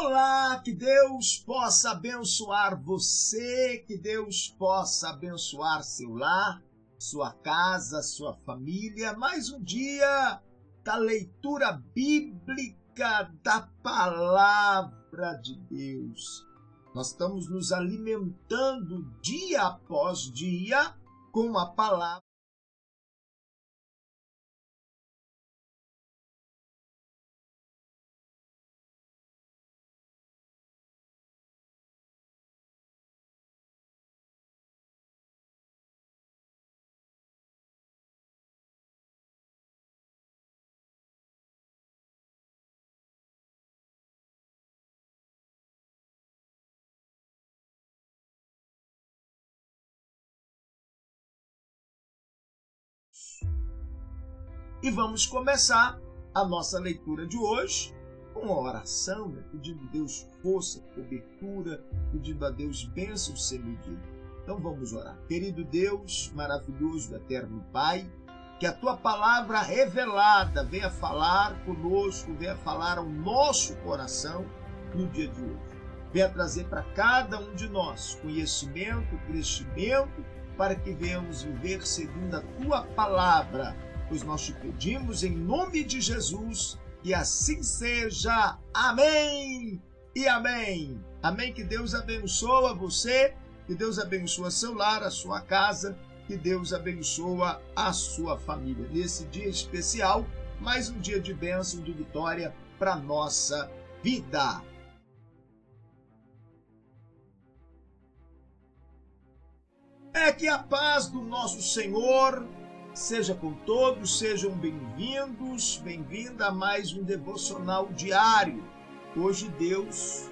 Olá, que Deus possa abençoar você, que Deus possa abençoar seu lar, sua casa, sua família. Mais um dia da leitura bíblica da Palavra de Deus. Nós estamos nos alimentando dia após dia com a Palavra. E vamos começar a nossa leitura de hoje com uma oração, pedindo a Deus força, cobertura, pedindo a Deus bênção sem medida. Então vamos orar. Querido Deus, maravilhoso, eterno Pai, que a Tua palavra revelada venha falar conosco, venha falar ao nosso coração no dia de hoje. Venha trazer para cada um de nós conhecimento, crescimento, para que venhamos viver segundo a Tua palavra, pois nós te pedimos em nome de Jesus, que assim seja. Amém e amém. Amém. Que Deus abençoe você, que Deus abençoe seu lar, a sua casa, que Deus abençoe a sua família. Nesse dia especial, mais um dia de bênção, de vitória para a nossa vida. É que a paz do nosso Senhor seja com todos, sejam bem-vindos, bem-vinda a mais um devocional diário. Hoje Deus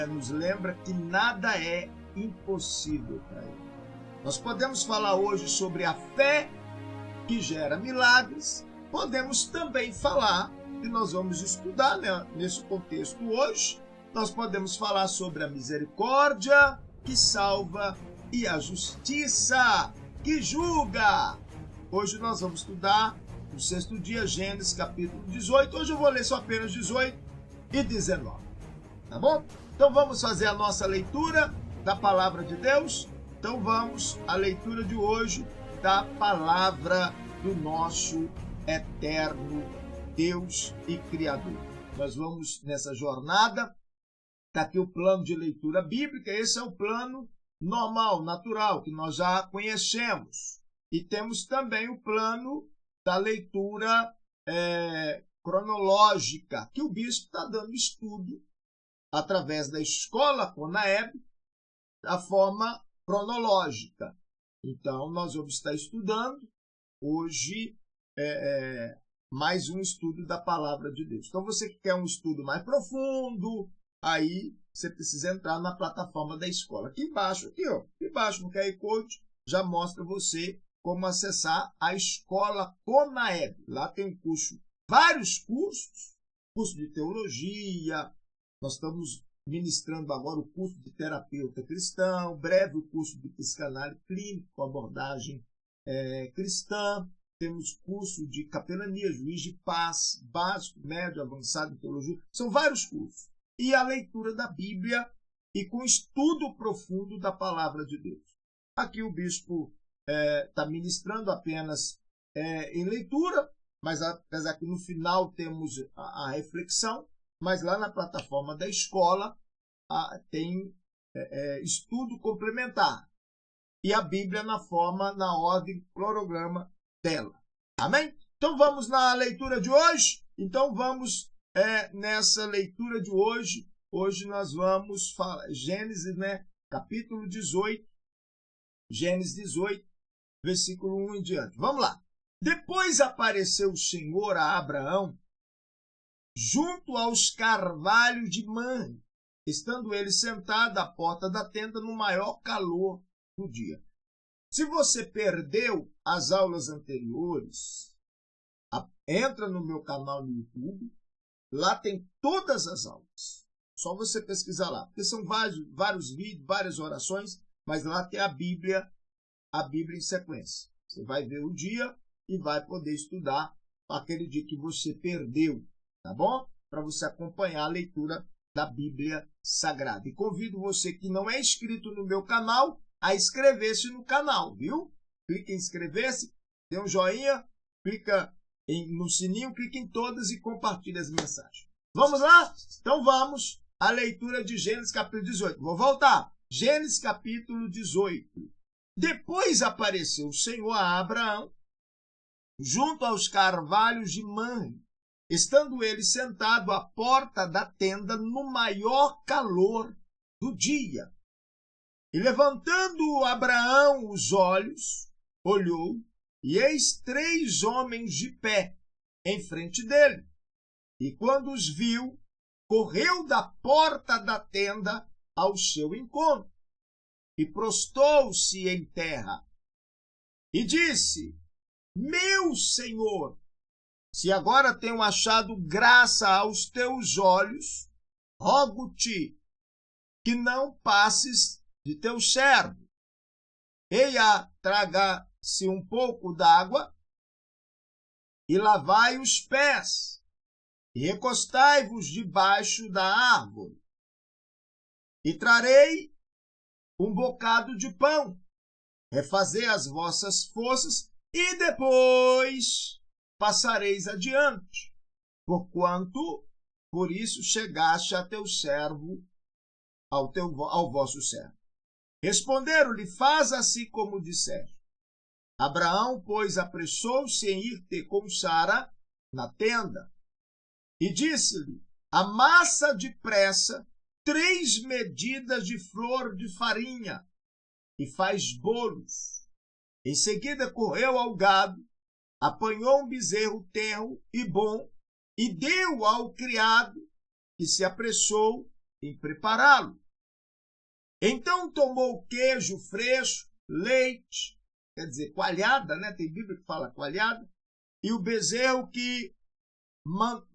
nos lembra que nada é impossível para Ele. Nós podemos falar hoje sobre a fé que gera milagres, podemos também falar, e nós vamos estudar nesse contexto hoje, nós podemos falar sobre a misericórdia que salva e a justiça que julga. Hoje nós vamos estudar no sexto dia, Gênesis capítulo 18. Hoje eu vou ler só apenas 18 e 19. Tá bom? Então vamos fazer a nossa leitura da palavra de Deus. Então vamos à leitura de hoje da palavra do nosso eterno Deus e Criador. Nós vamos nessa jornada. Está aqui o plano de leitura bíblica. Esse é o plano normal, natural, que nós já conhecemos. E temos também o plano da leitura cronológica, que o bispo está dando estudo através da escola Conaeb, da forma cronológica. Então, nós vamos estar estudando hoje mais um estudo da Palavra de Deus. Então, você que quer um estudo mais profundo, aí você precisa entrar na plataforma da escola. Aqui embaixo no QR Code, já mostra você como acessar a escola Conaeb. Lá tem um curso, vários cursos, curso de teologia, nós estamos ministrando agora o curso de terapeuta cristão, breve o curso de psicanálise clínica com abordagem cristã, temos curso de capelania, juiz de paz, básico, médio, avançado em teologia, são vários cursos. E a leitura da Bíblia e com estudo profundo da Palavra de Deus. Aqui o bispo está ministrando apenas em leitura, mas apesar que no final temos a reflexão, mas lá na plataforma da escola tem estudo complementar. E a Bíblia na ordem, cronograma dela. Amém? Então vamos na leitura de hoje? Então vamos nessa leitura de hoje. Hoje nós vamos falar Gênesis, capítulo 18. Gênesis 18. Versículo 1 em diante. Vamos lá. Depois apareceu o Senhor a Abraão junto aos carvalhos de Mamre, estando ele sentado à porta da tenda no maior calor do dia. Se você perdeu as aulas anteriores, entra no meu canal no YouTube, lá tem todas as aulas. Só você pesquisar lá, porque são vários vídeos, várias orações, mas lá tem a Bíblia em sequência. Você vai ver o dia e vai poder estudar aquele dia que você perdeu, tá bom? Para você acompanhar a leitura da Bíblia Sagrada. E convido você que não é inscrito no meu canal a inscrever-se no canal, viu? Clique em inscrever-se, dê um joinha, clica no sininho, clique em todas e compartilhe as mensagens. Vamos lá? Então vamos à leitura de Gênesis capítulo 18. Vou voltar. Gênesis capítulo 18. Depois apareceu o Senhor a Abraão junto aos carvalhos de Mamre, estando ele sentado à porta da tenda no maior calor do dia. E levantando Abraão os olhos, olhou, e eis 3 homens de pé em frente dele. E quando os viu, correu da porta da tenda ao seu encontro, e prostou-se em terra, e disse: Meu Senhor, se agora tenho achado graça aos teus olhos, rogo-te que não passes de teu servo. Eia, traga-se um pouco d'água e lavai os pés, e recostai-vos debaixo da árvore. E trarei um bocado de pão, refazei as vossas forças, e depois passareis adiante, porquanto por isso chegaste a teu servo, ao vosso servo. Responderam-lhe: faz assim como disseste. Abraão, pois, apressou-se em ir ter com Sara na tenda, e disse-lhe: amassa depressa 3 medidas de flor de farinha, e faz bolos. Em seguida correu ao gado, apanhou um bezerro tenro e bom, e deu ao criado, que se apressou em prepará-lo. Então tomou queijo fresco, leite, quer dizer, coalhada, né? Tem Bíblia que fala coalhada, e o bezerro que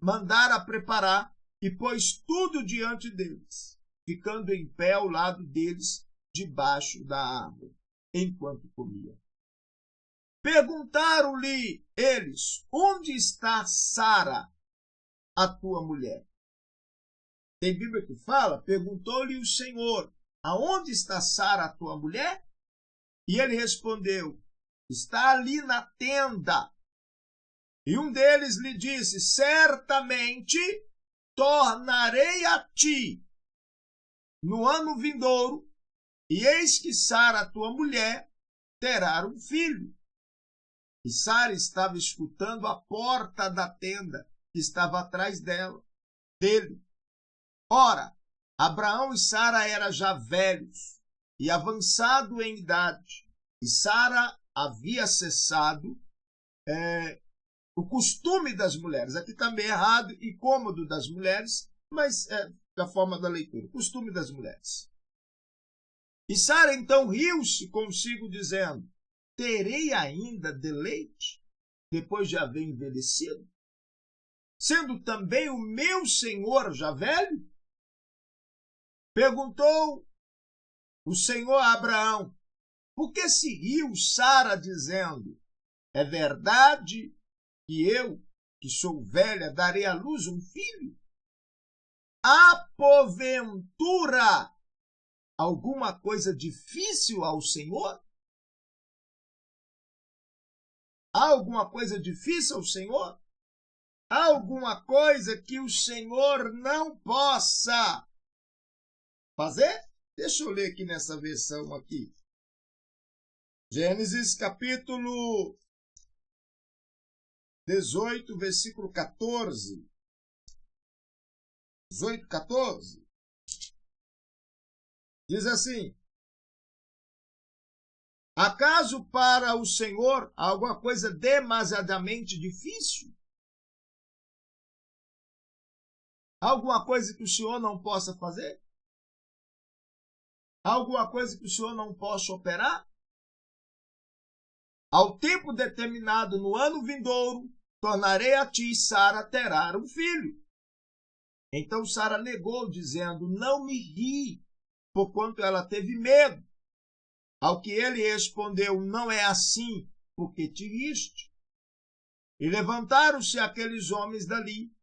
mandara preparar, e pôs tudo diante deles, ficando em pé ao lado deles, debaixo da árvore, enquanto comia. Perguntaram-lhe eles: onde está Sara, a tua mulher? Tem Bíblia que fala: perguntou-lhe o Senhor: aonde está Sara, a tua mulher? E ele respondeu: está ali na tenda. E um deles lhe disse: certamente tornarei a ti no ano vindouro, e eis que Sara, a tua mulher, terá um filho. E Sara estava escutando a porta da tenda, que estava atrás dele. Ora, Abraão e Sara eram já velhos e avançado em idade, e Sara havia cessado o costume das mulheres. Aqui está meio errado e cômodo das mulheres, mas é da forma da leitura, costume das mulheres. E Sara então riu-se consigo, dizendo: terei ainda deleite, depois de haver envelhecido, sendo também o meu senhor já velho? Perguntou o Senhor a Abraão: por que se riu Sara, dizendo: é verdade que eu, que sou velha, darei à luz um filho? Há porventura alguma coisa difícil ao Senhor? Há alguma coisa difícil ao Senhor? Há alguma coisa que o Senhor não possa fazer? Deixa eu ler aqui nessa versão aqui. Gênesis capítulo 18, versículo 14. 18, 14. Diz assim: acaso para o Senhor há alguma coisa demasiadamente difícil? Há alguma coisa que o Senhor não possa fazer? Há alguma coisa que o Senhor não possa operar? Ao tempo determinado, no ano vindouro, tornarei a ti, e Sara terá um filho. Então Sara negou, dizendo: não me ri, porquanto ela teve medo. Ao que ele respondeu: não é assim, porque te riste. E levantaram-se aqueles homens dali,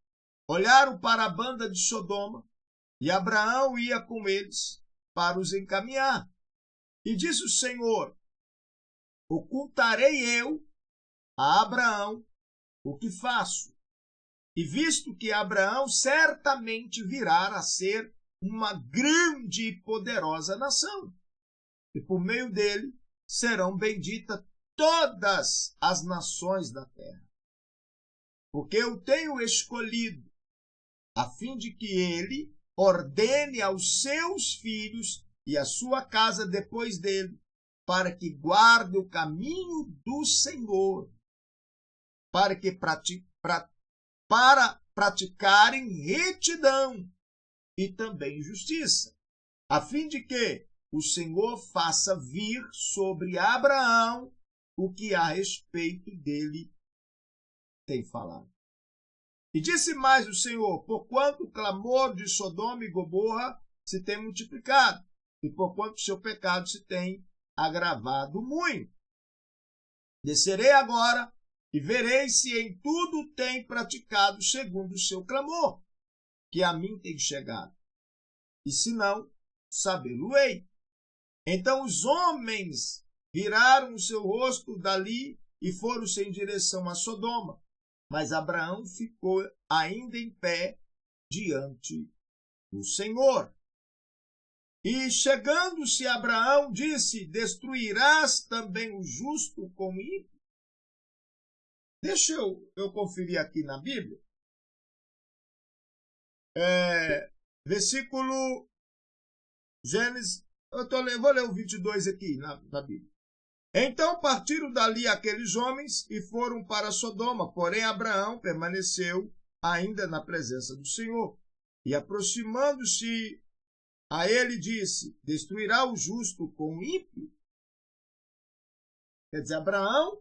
olharam para a banda de Sodoma E Abraão ia com eles para os encaminhar. E disse o Senhor: ocultarei eu a Abraão o que faço, e visto que Abraão certamente virá a ser uma grande e poderosa nação, e por meio dele serão benditas todas as nações da terra. Porque eu tenho escolhido, a fim de que ele ordene aos seus filhos e à sua casa depois dele, para que guarde o caminho do Senhor, para praticarem retidão e também justiça, a fim de que o Senhor faça vir sobre Abraão o que a respeito dele tem falado. E disse mais o Senhor: porquanto o clamor de Sodoma e Gomorra se tem multiplicado, e porquanto seu pecado se tem agravado muito. Descerei agora e verei se em tudo tem praticado segundo o seu clamor, que a mim tem chegado. E se não, sabê-lo-ei. Então os homens viraram o seu rosto dali e foram-se em direção a Sodoma. Mas Abraão ficou ainda em pé diante do Senhor. E chegando-se Abraão, disse: destruirás também o justo com o ímpio? Deixa eu conferir aqui na Bíblia. Versículo Gênesis, vou ler o 22 aqui na Bíblia. Então partiram dali aqueles homens e foram para Sodoma, porém Abraão permaneceu ainda na presença do Senhor. E aproximando-se a ele, disse: destruirá o justo com o ímpio? Quer dizer, Abraão,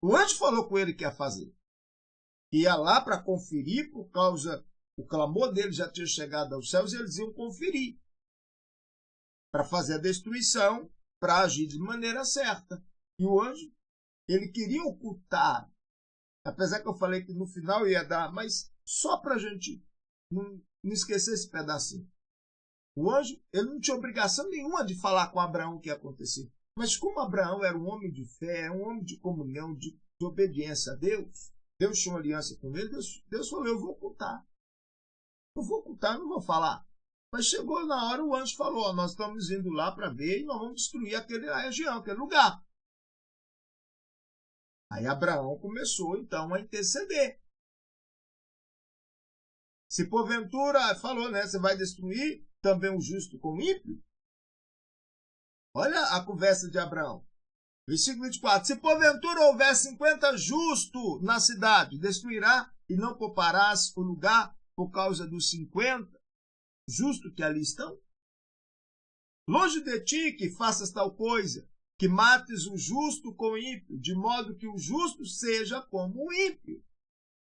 o anjo falou com ele que ia fazer. Ia lá para conferir, por causa o clamor dele já tinha chegado aos céus, e eles iam conferir para fazer a destruição, para agir de maneira certa. E o anjo, ele queria ocultar, apesar que eu falei que no final ia dar, mas só para a gente não esquecer esse pedacinho. O anjo, ele não tinha obrigação nenhuma de falar com Abraão o que ia acontecer. Mas como Abraão era um homem de fé, um homem de comunhão, de obediência a Deus, Deus tinha uma aliança com ele, Deus falou: eu vou ocultar. Eu vou ocultar, não vou falar. Mas chegou na hora, o anjo falou: nós estamos indo lá para ver e nós vamos destruir aquela região, aquele lugar. Aí Abraão começou então a interceder. Se porventura, falou, né? Você vai destruir também o justo com o ímpio? Olha a conversa de Abraão. Versículo 24. Se porventura houver 50 justos na cidade, destruirá e não pouparás o lugar por causa dos 50 justos que ali estão? Longe de ti que faças tal coisa, que mates o justo com o ímpio, de modo que o justo seja como o ímpio.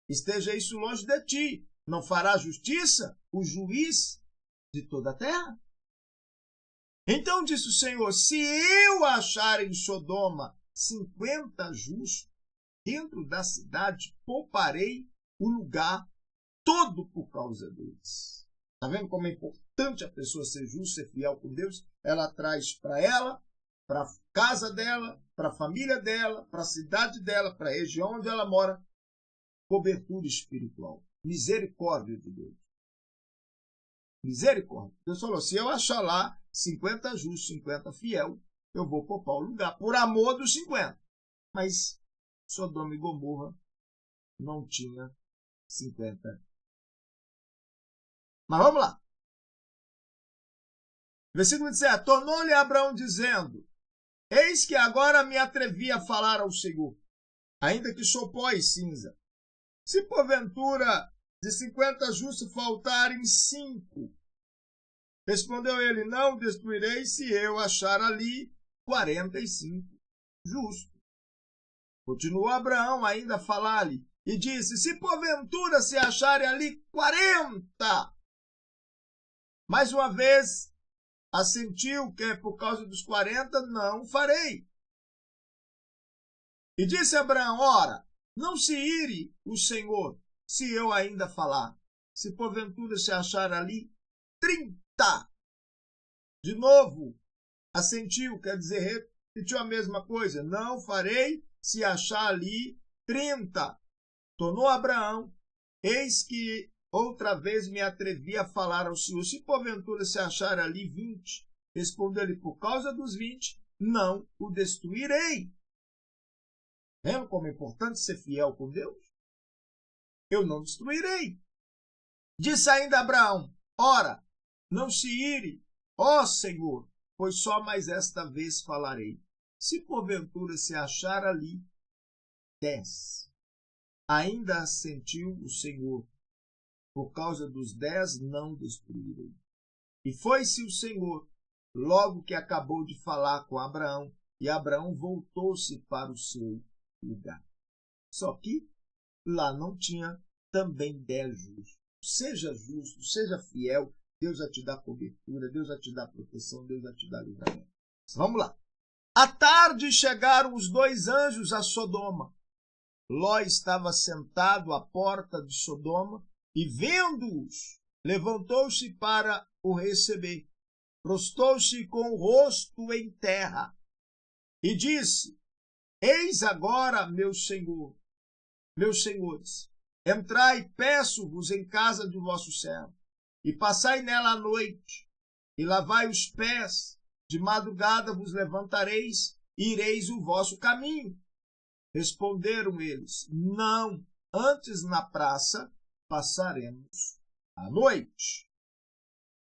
Esteja isso longe de ti. Não fará justiça o juiz de toda a terra? Então disse o Senhor: se eu achar em Sodoma 50 justos dentro da cidade, pouparei o lugar todo por causa deles. Está vendo como é importante a pessoa ser justa, ser fiel com Deus? Ela traz para ela, para a casa dela, para a família dela, para a cidade dela, para a região onde ela mora, cobertura espiritual. Misericórdia de Deus. Misericórdia. Deus falou: se eu achar lá 50 justos, 50 fiel, eu vou poupar o lugar, por amor dos 50. Mas Sodoma e Gomorra não tinha 50. Mas vamos lá. Versículo 17. Tornou-lhe Abraão dizendo: eis que agora me atrevi a falar ao Senhor, ainda que sou pó e cinza. Se porventura de 50 justos faltarem 5, respondeu ele: não destruirei se eu achar ali 45 justos. Continuou Abraão ainda a falar-lhe e disse: se porventura se acharem ali 40, mais uma vez assentiu que por causa dos 40 não farei. E disse Abraão: ora, não se ire o Senhor se eu ainda falar, se porventura se achar ali 30. De novo, assentiu, quer dizer, repetiu a mesma coisa. Não farei se achar ali 30. Tornou Abraão, eis que outra vez me atrevi a falar ao Senhor, se porventura se achar ali 20. Respondeu-lhe, por causa dos 20, não o destruirei. Vendo como é importante ser fiel com Deus? Eu não destruirei. Disse ainda Abraão, ora, não se ire, ó Senhor, pois só mais esta vez falarei. Se porventura se achar ali 10. Ainda assentiu o Senhor, por causa dos 10 não destruirei. E foi-se o Senhor, logo que acabou de falar com Abraão, e Abraão voltou-se para o seu lugar. Só que lá não tinha também 10 justos. Seja justo, seja fiel, Deus vai te dar cobertura, Deus vai te dar proteção, Deus vai te dar livramento. Vamos lá. À tarde chegaram os 2 anjos a Sodoma. Ló estava sentado à porta de Sodoma e, vendo-os, levantou-se para o receber. Prostou-se com o rosto em terra e disse, eis agora, meus senhores, entrai, peço-vos, em casa de vosso servo, e passai nela a noite, e lavai os pés, de madrugada vos levantareis, e ireis o vosso caminho. Responderam eles, não, antes na praça passaremos a noite.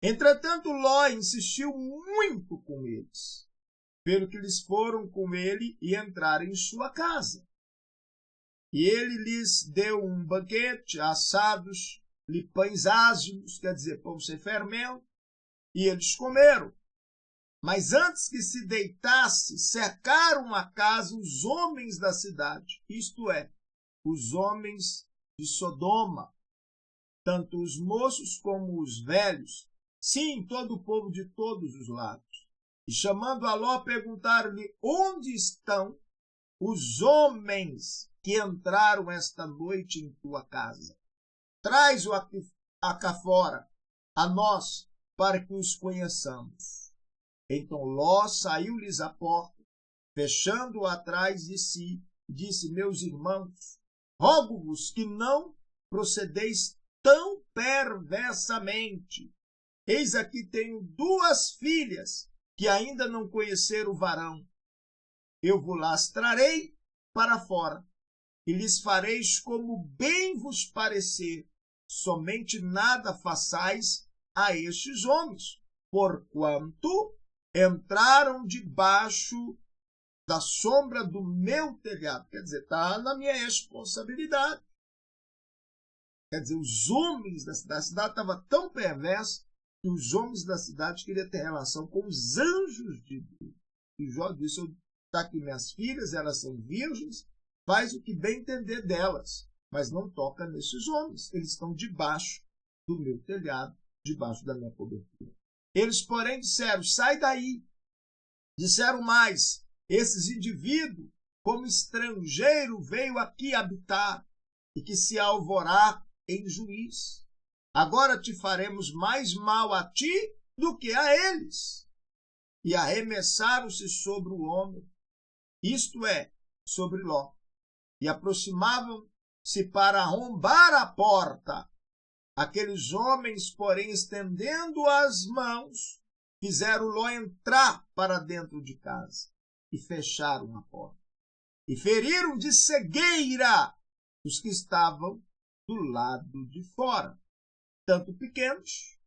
Entretanto, Ló insistiu muito com eles, pelo que eles foram com ele e entraram em sua casa. E ele lhes deu um banquete, assados-lhe pães ázimos, quer dizer, pão sem fermento, e eles comeram. Mas antes que se deitasse, cercaram a casa os homens da cidade, isto é, os homens de Sodoma, tanto os moços como os velhos, sim, todo o povo de todos os lados. E chamando a Ló, perguntaram-lhe, onde estão os homens que entraram esta noite em tua casa? Traz-o aqui cá fora, a nós, para que os conheçamos. Então Ló saiu-lhes à porta, fechando-a atrás de si, disse, meus irmãos, rogo-vos que não procedeis tão perversamente. Eis aqui tenho 2 filhas que ainda não conheceram o varão. Eu vos las trarei para fora e lhes fareis como bem vos parecer. Somente nada façais a estes homens, porquanto entraram debaixo da sombra do meu telhado. Quer dizer, está na minha responsabilidade. Quer dizer, os homens da cidade estavam tão perversos que os homens da cidade queriam ter relação com os anjos de Deus. E Jó disse, está aqui minhas filhas, elas são virgens, faz o que bem entender delas, mas não toca nesses homens. Eles estão debaixo do meu telhado, debaixo da minha cobertura. Eles, porém, disseram, sai daí. Disseram mais, esses indivíduos, como estrangeiro, veio aqui habitar e que se alvorar em juiz. Agora te faremos mais mal a ti do que a eles. E arremessaram-se sobre o homem, isto é, sobre Ló, e aproximavam-se para arrombar a porta. Aqueles homens, porém, estendendo as mãos, fizeram Ló entrar para dentro de casa e fecharam a porta. E feriram de cegueira os que estavam do lado de fora, tanto pequenos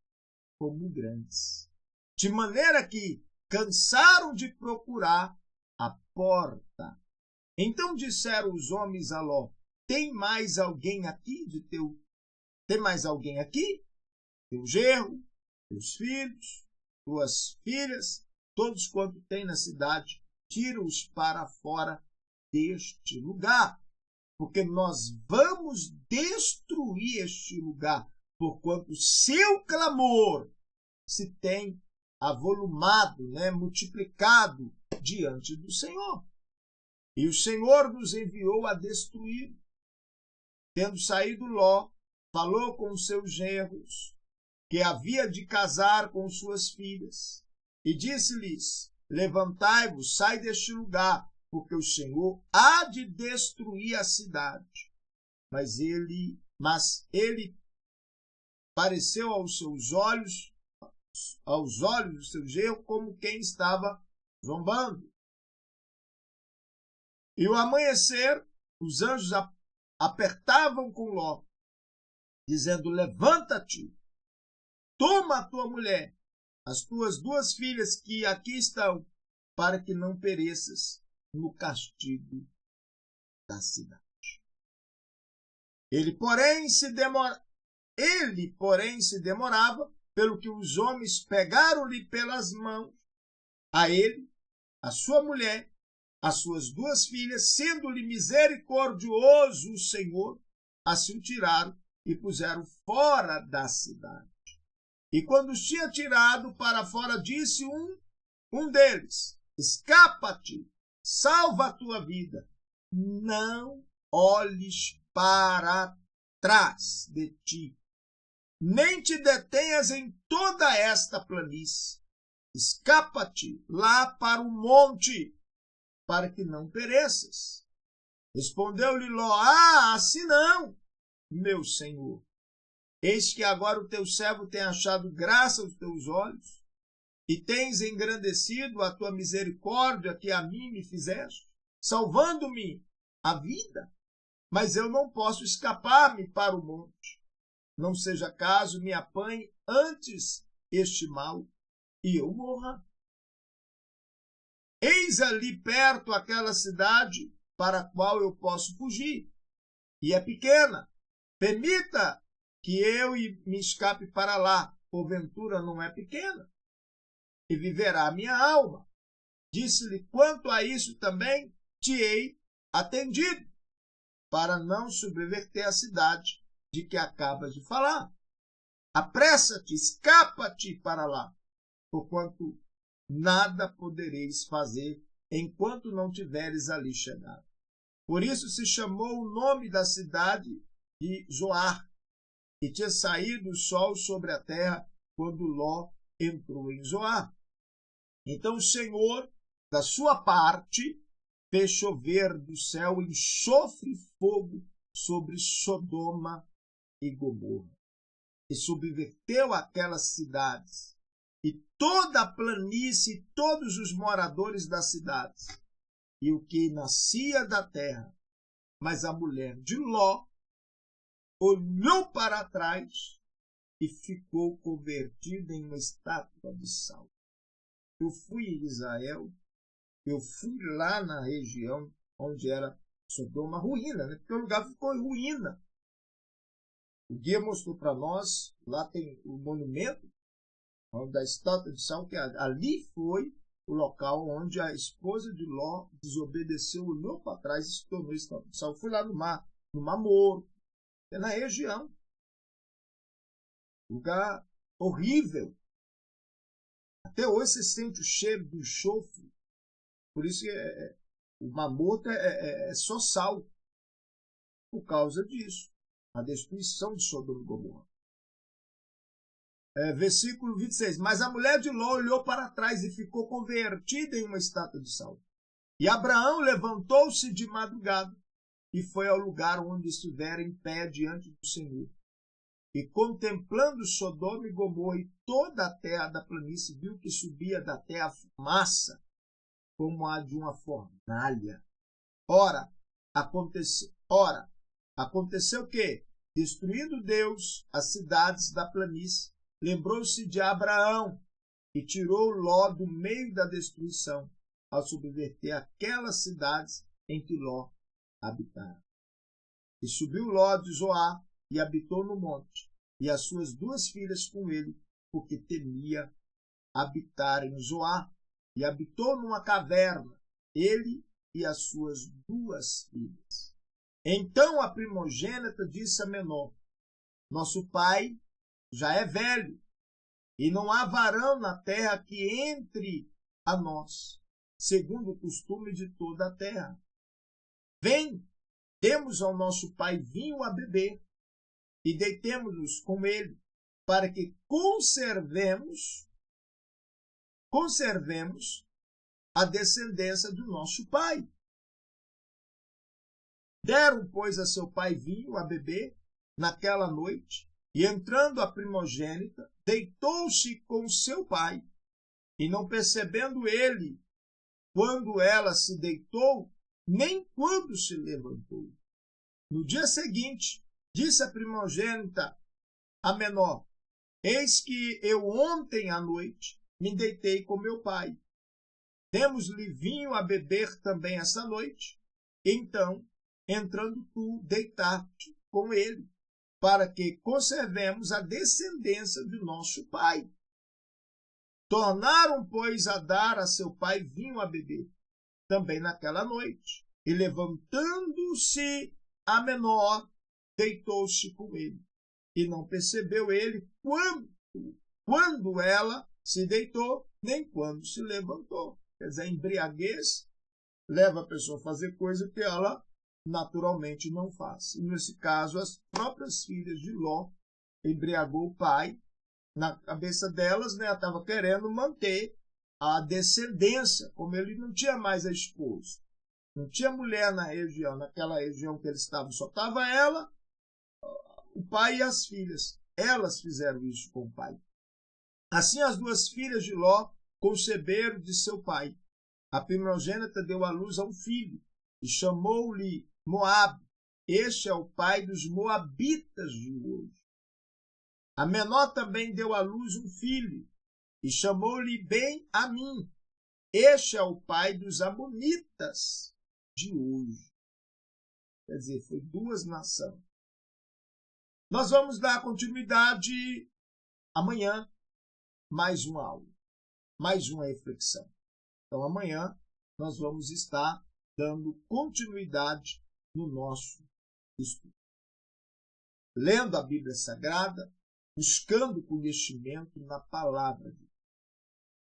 como grandes, de maneira que cansaram de procurar a porta. Então disseram os homens a Ló, tem mais alguém aqui? Teu genro, teus filhos, tuas filhas, todos quanto tem na cidade, tira-os para fora deste lugar, porque nós vamos destruir este lugar, porquanto seu clamor se tem avolumado, multiplicado diante do Senhor. E o Senhor nos enviou a destruir. Tendo saído Ló, falou com os seus genros, que havia de casar com suas filhas, e disse-lhes: levantai-vos, sai deste lugar, porque o Senhor há de destruir a cidade. Mas ele pareceu aos olhos do seu genro, como quem estava zombando. E ao amanhecer, os anjos apertavam com Ló, dizendo: levanta-te, toma a tua mulher, as tuas 2 filhas que aqui estão, para que não pereças no castigo da cidade. Ele, porém, se demorava, pelo que os homens pegaram-lhe pelas mãos, a ele, a sua mulher, as suas 2 filhas, sendo-lhe misericordioso o Senhor, assim o tiraram e puseram fora da cidade. E quando os tinha tirado para fora, disse um deles: escapa-te, salva a tua vida, não olhes para trás de ti, nem te detenhas em toda esta planície. Escapa-te lá para o monte, para que não pereças. Respondeu-lhe Ló: assim não, meu senhor. Eis que agora o teu servo tem achado graça aos teus olhos, e tens engrandecido a tua misericórdia que a mim me fizeste, salvando-me a vida. Mas eu não posso escapar-me para o monte. Não seja caso me apanhe antes este mal e eu morra. Eis ali perto aquela cidade para a qual eu posso fugir, e é pequena. Permita que eu me escape para lá, porventura não é pequena, e viverá a minha alma. Disse-lhe: quanto a isso também te hei atendido, para não subverter a cidade de que acabas de falar. Apressa-te, escapa-te para lá, porquanto nada podereis fazer enquanto não tiveres ali chegado. Por isso se chamou o nome da cidade de Zoar, e tinha saído o sol sobre a terra quando Ló entrou em Zoar. Então o Senhor, da sua parte, fez chover do céu enxofre e fogo sobre Sodoma e Gomorra, e subverteu aquelas cidades, e toda a planície, e todos os moradores das cidades, e o que nascia da terra. Mas a mulher de Ló olhou para trás e ficou convertida em uma estátua de sal. Eu fui em Israel, eu fui lá na região onde era Sodoma, ruína, né? Porque o lugar ficou em ruína. O guia mostrou para nós, lá tem o monumento da estátua de sal, que ali foi o local onde a esposa de Ló desobedeceu, olhou para trás e se tornou estátua de sal. Fui lá no Mar Morto, é na região. Lugar horrível. Até hoje você sente o cheiro do enxofre. Por isso que o Mar Morto é só sal. Por causa disso. A destruição de Sodoma e Gomorra. Versículo 26. Mas a mulher de Ló olhou para trás e ficou convertida em uma estátua de sal. E Abraão levantou-se de madrugada e foi ao lugar onde estivera em pé diante do Senhor. E contemplando Sodoma e Gomorra e toda a terra da planície, viu que subia da terra fumaça, como a de uma fornalha. Ora, aconteceu que, destruindo Deus as cidades da planície, lembrou-se de Abraão e tirou Ló do meio da destruição, ao subverter aquelas cidades em que Ló habitara. E subiu Ló de Zoar e habitou no monte, e as suas 2 filhas com ele, porque temia habitar em Zoar, e habitou numa caverna, ele e as suas 2 filhas. Então a primogênita disse à menor: nosso pai já é velho, e não há varão na terra que entre a nós, segundo o costume de toda a terra. Vem, demos ao nosso pai vinho a beber. e deitemo-nos com ele, para que conservemos a descendência do nosso pai. Deram, pois, a seu pai vinho a beber naquela noite, e entrando a primogênita, deitou-se com seu pai, e não percebendo ele quando ela se deitou, nem quando se levantou. No dia seguinte, disse a primogênita a menor: eis que eu ontem à noite me deitei com meu pai. Demos-lhe vinho a beber também essa noite. Então, entrando tu, deitar-te com ele, para que conservemos a descendência do nosso pai. Tornaram, pois, a dar a seu pai vinho a beber, também naquela noite. E levantando-se a menor, deitou-se com ele. E não percebeu ele quando ela se deitou, nem quando se levantou. Quer dizer, a embriaguez leva a pessoa a fazer coisa que ela naturalmente não faz. E nesse caso, as próprias filhas de Ló embriagou o pai. Na cabeça delas, né, estava querendo manter a descendência, como ele não tinha mais a esposa. Não tinha mulher na região, naquela região que eles estavam, só estava ela, o pai e as filhas. Elas fizeram isso com o pai. Assim, as duas filhas de Ló conceberam de seu pai. A primogênita deu à luz a um filho e chamou-lhe Moabe. Este é o pai dos moabitas de hoje. A menor também deu à luz um filho e chamou-lhe Ben-Amim. Este é o pai dos amonitas de hoje. Quer dizer, foi duas nações. Nós vamos dar continuidade amanhã, mais uma aula, mais uma reflexão. Então, amanhã nós vamos estar dando continuidade no nosso estudo. Lendo a Bíblia Sagrada, buscando conhecimento na palavra de Deus.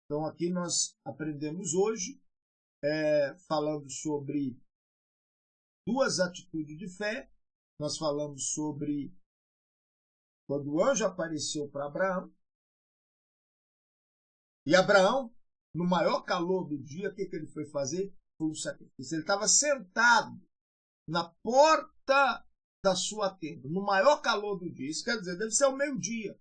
Então, aqui nós aprendemos hoje, falando sobre duas atitudes de fé. Nós falamos sobre quando o anjo apareceu para Abraão. E Abraão, no maior calor do dia, o que ele foi fazer? Foi um sacrifício. Ele estava sentado na porta da sua tenda, no maior calor do dia. Isso quer dizer, deve ser o meio-dia.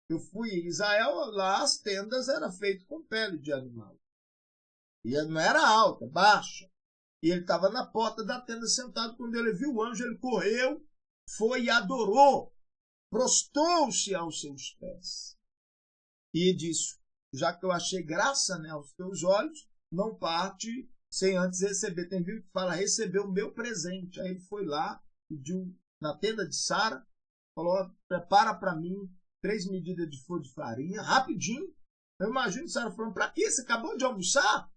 Eu fui em Israel, lá as tendas eram feitas com pele de animal. E não era alta, baixa. E ele estava na porta da tenda sentado. Quando ele viu o anjo, ele correu, foi e adorou. Prostrou-se aos seus pés. E disse: já que eu achei graça, né, aos teus olhos, não parte sem antes receber. Tem Bíblia que fala: recebeu o meu presente. Aí ele foi lá, pediu na tenda de Sara, falou: prepara para mim 3 medidas de flor de farinha, rapidinho. Eu imagino Sara falando: para quê? Você acabou de almoçar?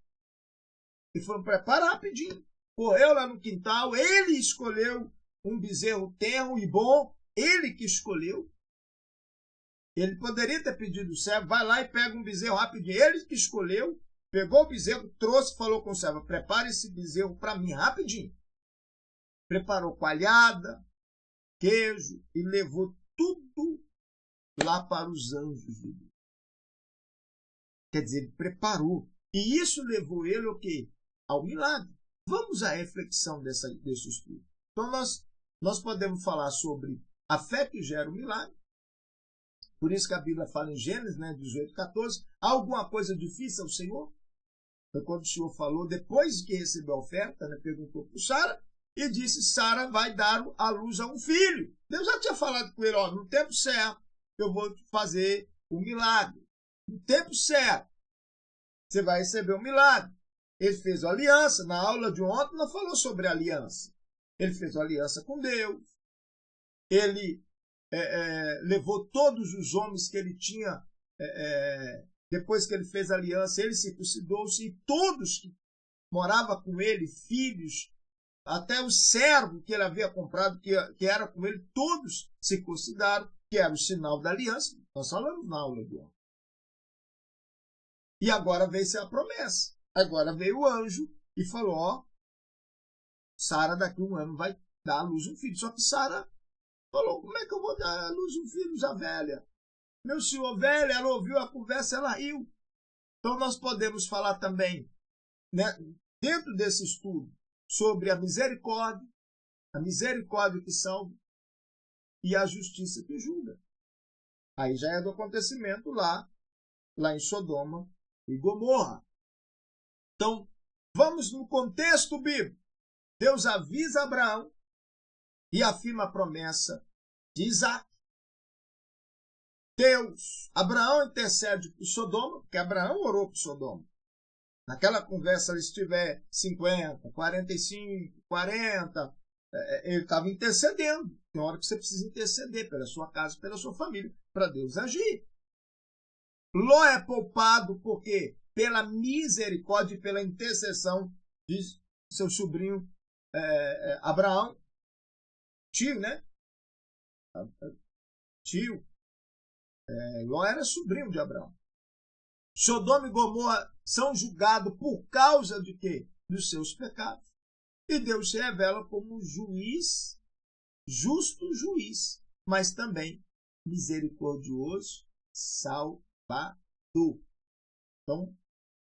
E falou: prepara rapidinho. Correu lá no quintal, ele escolheu um bezerro tenro e bom, ele que escolheu. Ele poderia ter pedido o servo: vai lá e pega um bezerro rapidinho. Ele que escolheu, pegou o bezerro, trouxe, falou com o servo: prepara esse bezerro para mim rapidinho. Preparou coalhada, queijo e levou tudo lá para os anjos de Deus. Quer dizer, ele preparou. E isso levou ele ao quê? Ao milagre. Vamos à reflexão desse estudo. Então, nós podemos falar sobre a fé que gera o milagre. Por isso que a Bíblia fala em Gênesis, 18:14, alguma coisa difícil ao Senhor? Foi quando o Senhor falou, depois que recebeu a oferta, perguntou para Sara, e disse: Sara vai dar à luz a um filho. Deus já tinha falado com ele: no tempo certo, eu vou fazer um milagre. No tempo certo, você vai receber um milagre. Ele fez uma aliança. Na aula de ontem, nós falamos sobre aliança. Ele fez uma aliança com Deus. Ele levou todos os homens que ele tinha, depois que ele fez a aliança, ele circuncidou-se, e todos que moravam com ele, filhos, até o servo que ele havia comprado, que era com ele, todos circuncidaram, que era o sinal da aliança. Nós falamos na aula de ontem. E agora veio-se a promessa. Agora veio o anjo e falou: Sara daqui a um ano vai dar à luz um filho. Só que Sara Falou, como é que eu vou dar à luz um filho já velha? Meu senhor velha, ela ouviu a conversa, ela riu. Então nós podemos falar também, né, dentro desse estudo, sobre a misericórdia que salva e a justiça que julga. Aí já é do acontecimento lá em Sodoma e Gomorra. Então, vamos no contexto bíblico. Deus avisa Abraão e afirma a promessa de Isaac. Abraão intercede por Sodoma, porque Abraão orou por Sodoma. Naquela conversa, se tiver 50, 45, 40, ele estava intercedendo. Tem hora que você precisa interceder pela sua casa, pela sua família, para Deus agir. Ló é poupado porque pela misericórdia e pela intercessão de seu sobrinho Abraão, tio, né? Tio. Ló era sobrinho de Abraão. Sodoma e Gomorra são julgados por causa de quê? Dos seus pecados. E Deus se revela como juiz, justo juiz, mas também misericordioso, salvador. Então,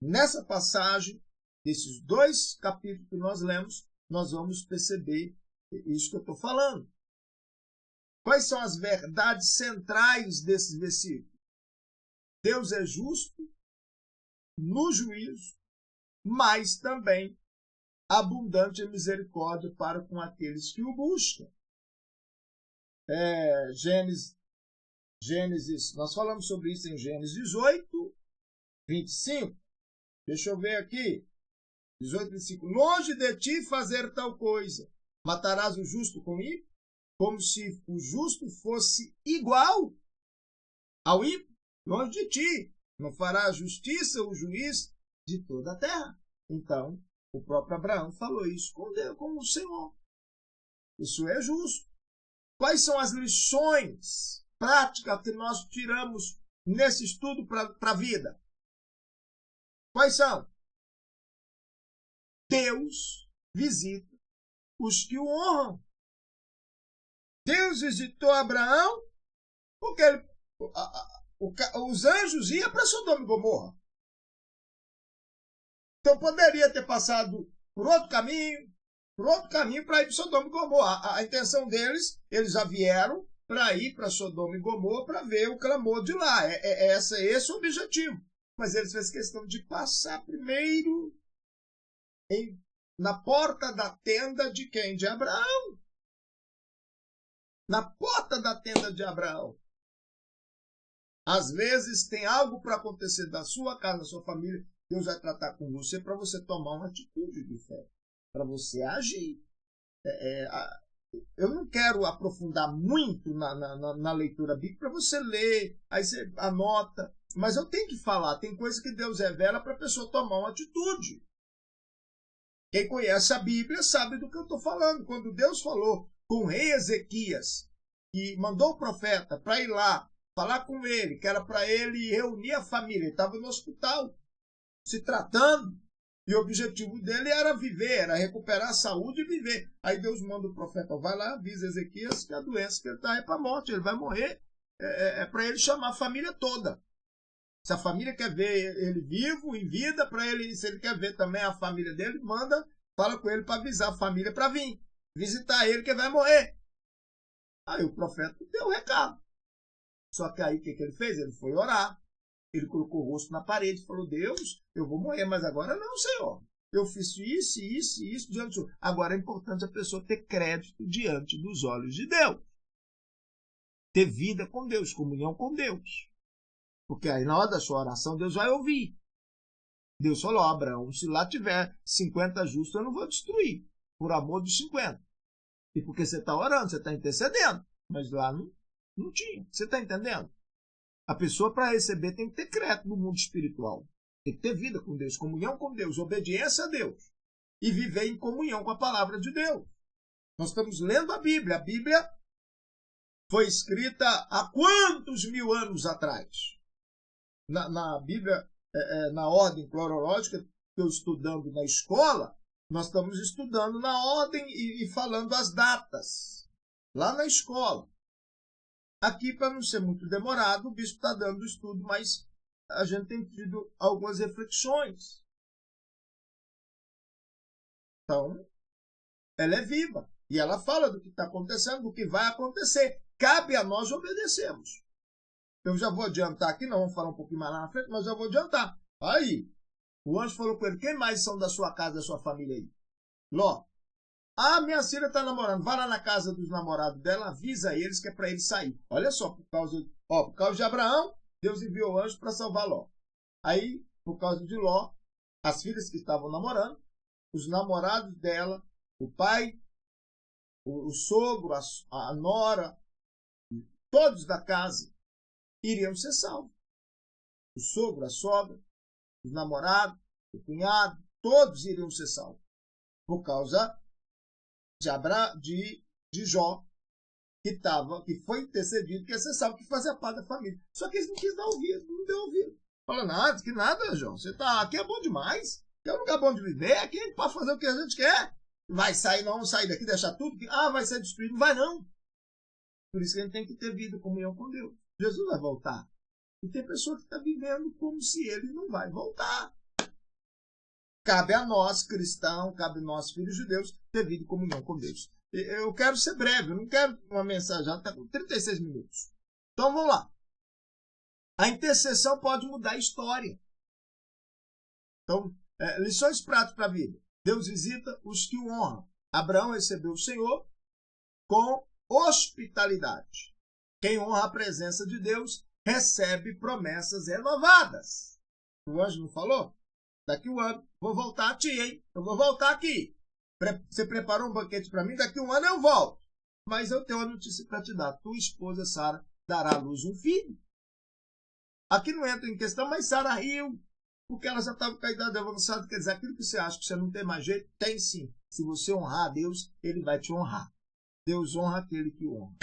nessa passagem, desses 2 capítulos que nós lemos, nós vamos perceber isso que eu estou falando. Quais são as verdades centrais desses versículos? Deus é justo no juízo, mas também abundante em misericórdia para com aqueles que o buscam. Gênesis, nós falamos sobre isso em Gênesis 18, 25. Deixa eu ver aqui. 18, 25. Longe de ti fazer tal coisa. Matarás o justo com ímpio? Como se o justo fosse igual ao ímpio? Longe de ti. Não fará justiça o juiz de toda a terra. Então, o próprio Abraão falou isso com Deus, com o Senhor. Isso é justo. Quais são as lições práticas que nós tiramos nesse estudo para a vida? Quais são? Deus visita os que o honram. Deus visitou Abraão porque os anjos iam para Sodoma e Gomorra. Então poderia ter passado por outro caminho para ir para Sodoma e Gomorra. A intenção deles, eles já vieram para ir para Sodoma e Gomorra para ver o clamor de lá. Esse é o objetivo. Mas eles fez questão de passar primeiro na porta da tenda de quem? De Abraão. Na porta da tenda de Abraão. Às vezes tem algo para acontecer da sua casa, da sua família, Deus vai tratar com você para você tomar uma atitude de fé, para você agir. Eu não quero aprofundar muito na leitura bíblica para você ler, aí você anota, mas eu tenho que falar, tem coisa que Deus revela para a pessoa tomar uma atitude. Quem conhece a Bíblia sabe do que eu estou falando. Quando Deus falou com o rei Ezequias, e mandou o profeta para ir lá, falar com ele, que era para ele reunir a família. Ele estava no hospital, se tratando, e o objetivo dele era viver, era recuperar a saúde e viver. Aí Deus manda o profeta, vai lá, avisa Ezequias que a doença que ele está é para a morte, ele vai morrer. É para ele chamar a família toda. Se a família quer ver ele vivo, em vida, para ele, se ele quer ver também a família dele, fala com ele para avisar a família para vir visitar ele, que vai morrer. Aí o profeta deu o recado. Só que aí o que ele fez? Ele foi orar. Ele colocou o rosto na parede e falou, Deus, eu vou morrer, mas agora não, Senhor. Eu fiz isso diante do Senhor. Agora é importante a pessoa ter crédito diante dos olhos de Deus. Ter vida com Deus, comunhão com Deus. Porque aí na hora da sua oração, Deus vai ouvir. Deus falou, Abraão, se lá tiver 50 justos, eu não vou destruir. Por amor dos 50. E porque você está orando, você está intercedendo. Mas lá não tinha. Você está entendendo? A pessoa, para receber, tem que ter crédito no mundo espiritual. Tem que ter vida com Deus, comunhão com Deus, obediência a Deus. E viver em comunhão com a palavra de Deus. Nós estamos lendo a Bíblia. A Bíblia foi escrita há quantos mil anos atrás? Na Bíblia, na ordem cronológica que eu estudando na escola, nós estamos estudando na ordem e falando as datas. lá na escola. Aqui, para não ser muito demorado, o bispo está dando o estudo, mas a gente tem tido algumas reflexões. Então, ela é viva. E ela fala do que está acontecendo, do que vai acontecer. Cabe a nós obedecermos. Eu já vou adiantar aqui, não vamos falar um pouquinho mais lá na frente, mas já vou adiantar. Aí, o anjo falou com ele, quem mais são da sua casa, da sua família aí? Ló. Ah, minha filha está namorando. Vai lá na casa dos namorados dela, avisa eles que é para eles sair. Olha só, por causa de Abraão, Deus enviou o anjo para salvar Ló. Aí, por causa de Ló, as filhas que estavam namorando, os namorados dela, o pai, o sogro, a nora, todos da casa iriam ser salvos. O sogro, a sogra, os namorados, o cunhado, todos iriam ser salvos. Por causa de Jó, que foi intercedido, que você sabe que fazia parte da família. Só que eles não quis dar ouvido, não deu ouvido. Fala, nada, que nada, Jó. Você tá aqui, é bom demais. Aqui é um lugar bom de viver, aqui a gente pode fazer o que a gente quer. Vai sair, não vamos sair daqui, deixar tudo. Vai ser destruído. Não vai, não. Por isso que a gente tem que ter vida, comunhão com Deus. Jesus vai voltar. E tem pessoa que está vivendo como se ele não vai voltar. Cabe a nós, cristãos, cabe a nós, filhos de Deus, ter vida e comunhão com Deus. Eu quero ser breve, eu não quero uma mensagem, já está com 36 minutos. Então vamos lá. A intercessão pode mudar a história. Então, lições práticas para a vida. Deus visita os que o honram. Abraão recebeu o Senhor com hospitalidade. Quem honra a presença de Deus recebe promessas renovadas. O anjo não falou? Daqui um ano, vou voltar a ti, hein? Eu vou voltar aqui. Você preparou um banquete para mim? Daqui um ano eu volto. Mas eu tenho uma notícia para te dar. Tua esposa, Sara, dará à luz um filho. Aqui não entra em questão, mas Sara riu. Porque ela já estava com a idade avançada. Quer dizer, aquilo que você acha que você não tem mais jeito, tem sim. Se você honrar a Deus, ele vai te honrar. Deus honra aquele que o honra.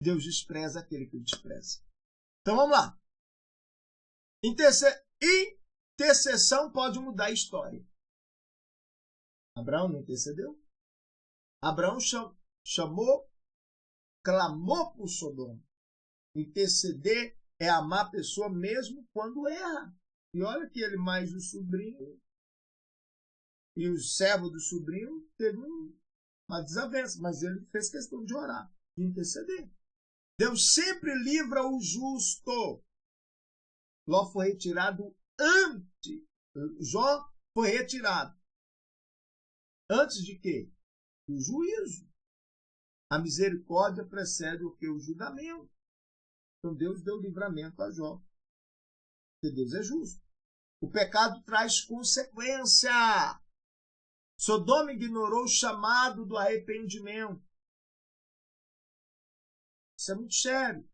Deus despreza aquele que o despreza. Então vamos lá. Intercessão pode mudar a história. Abraão não intercedeu? Abraão clamou por Sodoma. Interceder é amar a pessoa mesmo quando erra. E olha que ele mais o sobrinho e o servo do sobrinho teve uma desavença, mas ele fez questão de orar, de interceder. Deus sempre livra o justo. Ló foi retirado antes. Jó foi retirado. Antes de quê? Do juízo. A misericórdia precede o que? O julgamento. Então Deus deu livramento a Jó. Porque Deus é justo. O pecado traz consequência. Sodoma ignorou o chamado do arrependimento. Isso é muito sério.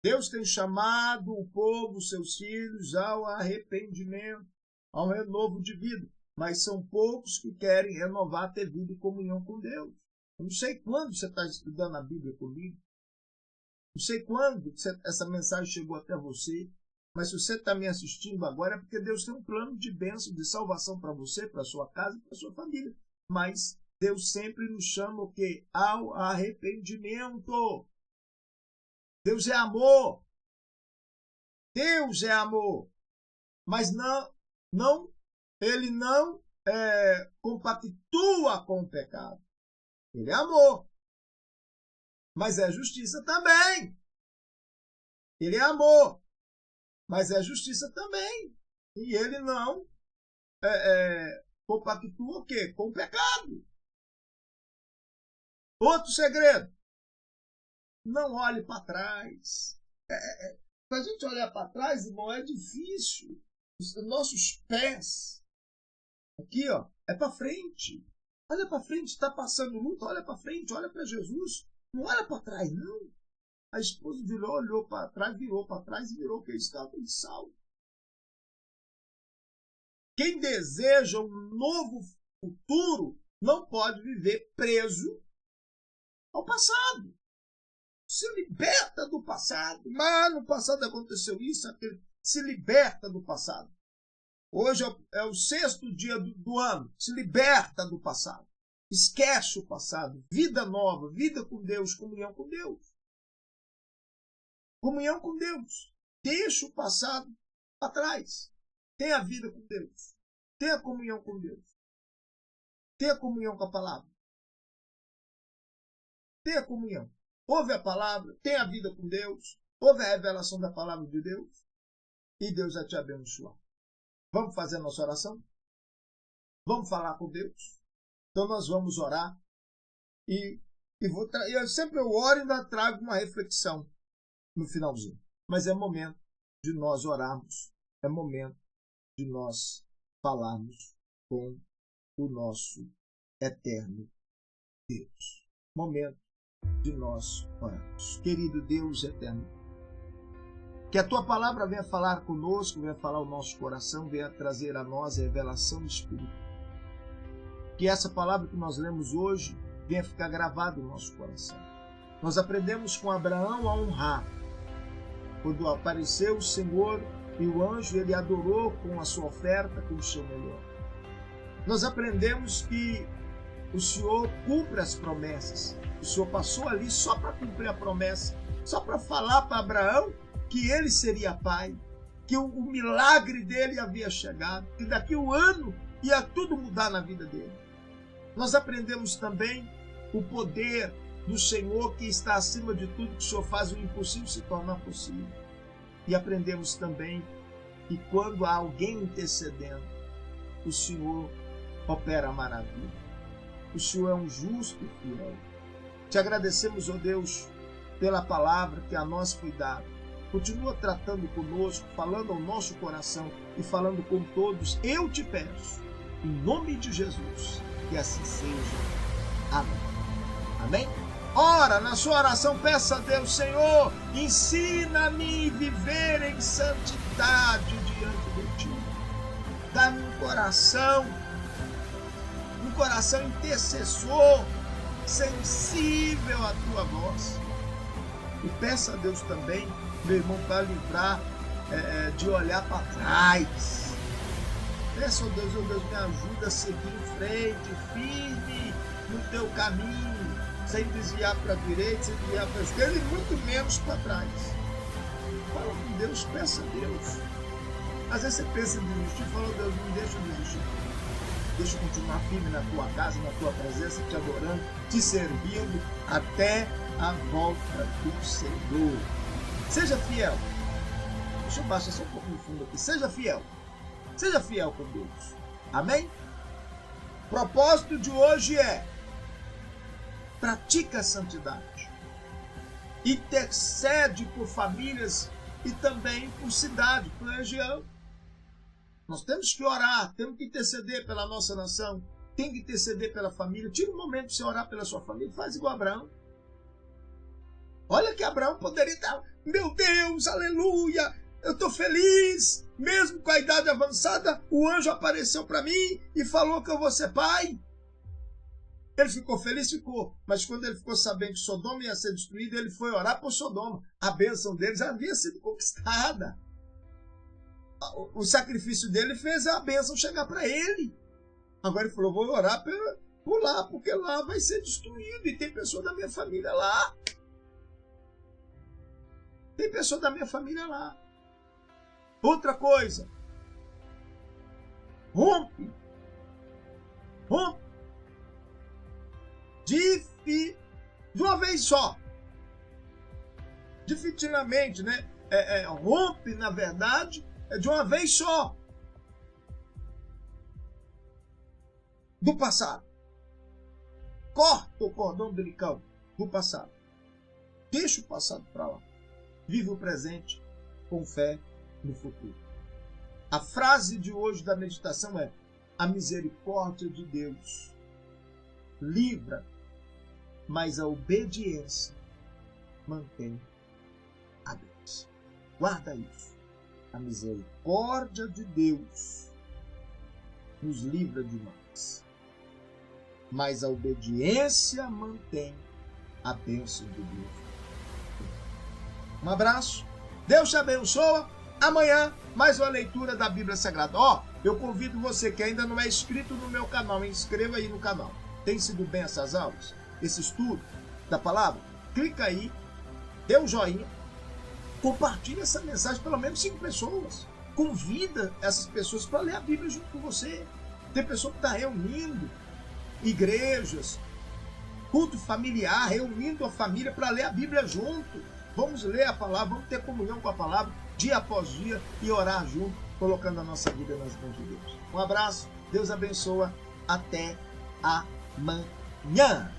Deus tem chamado o povo, seus filhos, ao arrependimento, ao renovo de vida. Mas são poucos que querem renovar, ter vida e comunhão com Deus. Eu não sei quando você está estudando a Bíblia comigo. Não sei quando essa mensagem chegou até você. Mas se você está me assistindo agora, é porque Deus tem um plano de bênção, de salvação para você, para a sua casa e para a sua família. Mas Deus sempre nos chama o quê? Ao arrependimento. Deus é amor. Deus é amor. Mas ele não compactua com o pecado. Ele é amor. Mas é justiça também. Ele é amor. Mas é justiça também. E ele não compactua o quê? Com o pecado. Outro segredo. Não olhe para trás. Para a gente olhar para trás, irmão, é difícil. Os nossos pés, aqui, ó, é para frente. Olha para frente, está passando luta, olha para frente, olha para Jesus. Não olha para trás, não. A esposa olhou para trás, virou para trás e virou que estava de salvo. Quem deseja um novo futuro não pode viver preso ao passado. Se liberta do passado. Mas no passado aconteceu isso, aquele. Se liberta do passado. Hoje é o 6º dia do ano. Se liberta do passado. Esquece o passado. Vida nova, vida com Deus, comunhão com Deus. Comunhão com Deus. Deixa o passado para trás. Tenha a vida com Deus. Tenha comunhão com Deus. Tenha comunhão com a palavra. Tenha comunhão. Ouve a palavra, tenha a vida com Deus. Ouve a revelação da palavra de Deus. E Deus vai te abençoar. Vamos fazer a nossa oração? Vamos falar com Deus? Então nós vamos orar. Eu sempre oro e ainda trago uma reflexão no finalzinho. Mas é momento de nós orarmos. É momento de nós falarmos com o nosso eterno Deus. Momento de nós orarmos. Querido Deus eterno, que a tua palavra venha falar conosco, venha falar o nosso coração, venha trazer a nós a revelação do Espírito. Que essa palavra que nós lemos hoje venha ficar gravada no nosso coração. Nós aprendemos com Abraão a honrar. Quando apareceu o Senhor e o anjo, ele adorou com a sua oferta, com o seu melhor. Nós aprendemos que o Senhor cumpre as promessas. O Senhor passou ali só para cumprir a promessa, só para falar para Abraão que ele seria pai, que o milagre dele havia chegado, que daqui a um ano ia tudo mudar na vida dele. Nós aprendemos também o poder do Senhor que está acima de tudo, que o Senhor faz o impossível se tornar possível. E aprendemos também que quando há alguém intercedendo, o Senhor opera a maravilha. O Senhor é um justo e fiel. Te agradecemos, ó Deus, pela palavra que a nós foi dada. Continua tratando conosco, falando ao nosso coração e falando com todos. Eu te peço, em nome de Jesus, que assim seja. Amém. Amém? Ora, na sua oração, peça a Deus: Senhor, ensina-me a viver em santidade diante de Ti. Dá-me um coração intercessor, sensível à Tua voz. E peça a Deus também, meu irmão, para livrar de olhar para trás. Peça, ó Deus, me ajuda a seguir em frente, firme no Teu caminho, sem desviar para a direita, sem desviar para a esquerda e muito menos para trás. Fala com Deus, peça a Deus. Às vezes você pensa em desistir, fala: Deus, não deixa eu desistir. Deixa eu continuar firme na Tua casa, na Tua presença, te adorando, te servindo até a volta do Senhor. Seja fiel. Deixa eu baixar só um pouco no fundo aqui. Seja fiel. Seja fiel com Deus. Amém? O propósito de hoje é: pratica a santidade. Intercede por famílias e também por cidade, por região. Nós temos que orar, temos que interceder pela nossa nação, tem que interceder pela família. Tira um momento para você orar pela sua família, faz igual Abraão. Olha que Abraão poderia estar: meu Deus, aleluia, eu estou feliz, mesmo com a idade avançada, o anjo apareceu para mim e falou que eu vou ser pai. Ele ficou feliz? Ficou. Mas quando ele ficou sabendo que Sodoma ia ser destruída, ele foi orar por Sodoma. A bênção deles havia sido conquistada. O sacrifício dele fez a bênção chegar para ele. Agora ele falou: vou orar por lá, porque lá vai ser destruído e tem pessoa da minha família lá. Tem pessoa da minha família lá. Outra coisa. Rompe. De uma vez só. Definitivamente, né? Rompe, na verdade, de uma vez só. Do passado. Corta o cordão umbilical do passado. Deixa o passado para lá. Vive o presente com fé no futuro. A frase de hoje da meditação é: a misericórdia de Deus livra, mas a obediência mantém a bênção. Guarda isso. A misericórdia de Deus nos livra de nós, mas a obediência mantém a bênção de Deus. Um abraço. Deus te abençoa. Amanhã, mais uma leitura da Bíblia Sagrada. Eu convido você que ainda não é inscrito no meu canal, inscreva aí no canal. Tem sido bem essas aulas? Esse estudo da palavra? Clica aí, dê um joinha, compartilha essa mensagem pelo menos 5 pessoas. Convida essas pessoas para ler a Bíblia junto com você. Tem pessoa que está reunindo igrejas, culto familiar, reunindo a família para ler a Bíblia junto. Vamos ler a palavra, vamos ter comunhão com a palavra, dia após dia, e orar junto, colocando a nossa vida nas mãos de Deus. Um abraço, Deus abençoa, até amanhã.